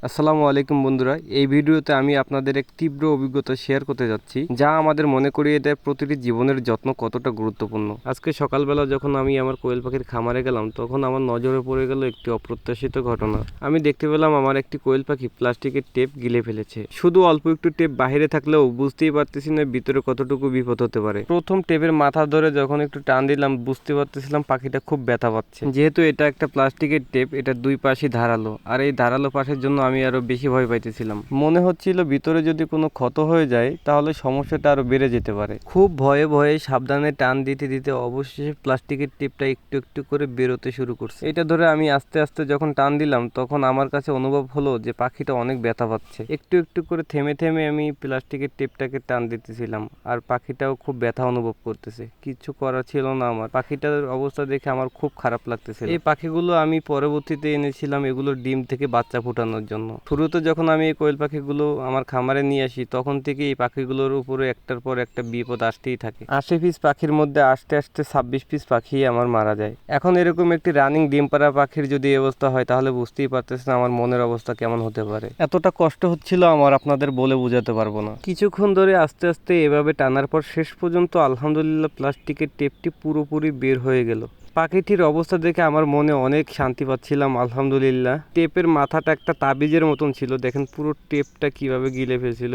আসসালামু আলাইকুম বন্ধুরা, এই ভিডিওতে আমি আপনাদের এক তীব্র অভিজ্ঞতা শেয়ার করতে যাচ্ছি, যা আমাদের মনে করিয়ে দেয় প্রতিটি জীবনের যত্ন কতটা গুরুত্বপূর্ণ। আজকে সকালবেলা যখন আমি আমার কোয়েল পাখির খামারে গেলাম, তখন আমার নজরে পড়ে গেল একটি অপ্রত্যাশিত ঘটনা। আমি দেখতে পেলাম আমার একটি কোয়েল পাখি প্লাস্টিকের টেপ গিলে ফেলেছে। শুধু অল্প একটু টেপ বাহিরে থাকলেও বুঝতেই পারতেছি না ভিতরে কতটুকু বিপদ হতে পারে। প্রথম টেপের মাথা ধরে যখন একটু টান দিলাম, বুঝতে পারতেছিলাম পাখিটা খুব ব্যথা পাচ্ছে। যেহেতু এটা একটা প্লাস্টিকের টেপ, এটা দুই পাশই ধারালো, আর এই ধারালো পাশের জন্য আমি আরো বেশি ভয় পাইতেছিলাম। মনে হচ্ছিল ভিতরে যদি কোনো ক্ষত হয়ে যায় তাহলে সমস্যাটা আরো বেড়ে যেতে পারে। খুব ভয়ে ভয়ে সাবধানে টান দিতে দিতে অবশেষে প্লাস্টিকের টেপটা একটু একটু করে বেরোতে শুরু করছে। এটা ধরে আমি আস্তে আস্তে যখন টান দিলাম, তখন আমার কাছে অনুভব হলো যে পাখিটা অনেক ব্যথা পাচ্ছে। একটু একটু করে থেমে থেমে আমি প্লাস্টিকের টেপটাকে টান দিতেছিলাম, আর পাখিটাও খুব ব্যথা অনুভব করতেছে। কিছু করার ছিল না আমার। পাখিটার অবস্থা দেখে আমার খুব খারাপ লাগতেছিল। এই পাখিগুলো আমি পরবর্তীতে এনেছিলাম এগুলোর ডিম থেকে বাচ্চা ফোটানোর জন্য। শুরুতে যখন আমি এই কোয়েল পাখিগুলো আমার খামারে নিয়ে আসি, তখন থেকে এই পাখিগুলোর উপরে একটার পর একটা বিপদ আসতেই থাকে। 80 পিস পাখির মধ্যে আস্তে আস্তে 26 পিস পাখি আমার মারা যায়। এখন এরকম একটি রানিং ডিম পাড়া পাখির যদি এই অবস্থা হয়, তাহলে বুঝতেই পারতেছেন আমার মনের অবস্থা কেমন হতে পারে। এতটা কষ্ট হচ্ছিল আমার, আপনাদের বলে বোঝাতে পারবো না। কিছুক্ষণ ধরে আস্তে আস্তে এভাবে টানার পর শেষ পর্যন্ত আলহামদুলিল্লাহ প্লাস্টিকের টেপটি পুরোপুরি বের হয়ে গেল। পাখিটির অবস্থা দেখে আমার মনে অনেক শান্তি পাচ্ছিলাম আলহামদুলিল্লাহ। টেপের মাথাটা একটা তাবিজের মতন ছিল, দেখেন পুরো টেপটা কিভাবে গিলে ফেলছিল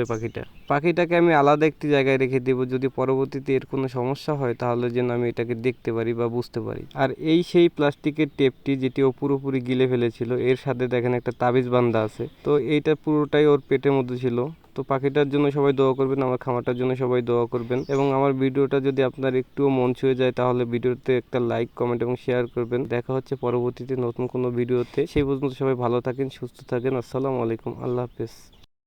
পাখিটাকে আমি আলাদা একটি জায়গায় রেখে দেবো, যদি পরবর্তীতে এর কোনো সমস্যা হয় তাহলে যেন আমি এটাকে দেখতে পারি বা বুঝতে পারি। আর এই সেই প্লাস্টিকের টেপটি যেটি ও পুরোপুরি গিলে ফেলেছিল, এর সাথে দেখেন একটা তাবিজ বান্ধা আছে। তো এইটা পুরোটাই ওর পেটের মধ্যে ছিল। তো পাখিটার জন্য সবাই দোয়া করবেন, আমার খামারটার জন্য সবাই দোয়া করবেন, এবং আমার ভিডিওটা যদি আপনার একটুও মন ছুঁয়ে যায় তাহলে ভিডিওতে একটা লাইক, কমেন্ট এবং শেয়ার করবেন। দেখা হচ্ছে পরবর্তীতে নতুন কোনো ভিডিওতে। সেই পর্যন্ত সবাই ভালো থাকেন, সুস্থ থাকেন। আসসালামু আলাইকুম, আল্লাহ হাফেজ।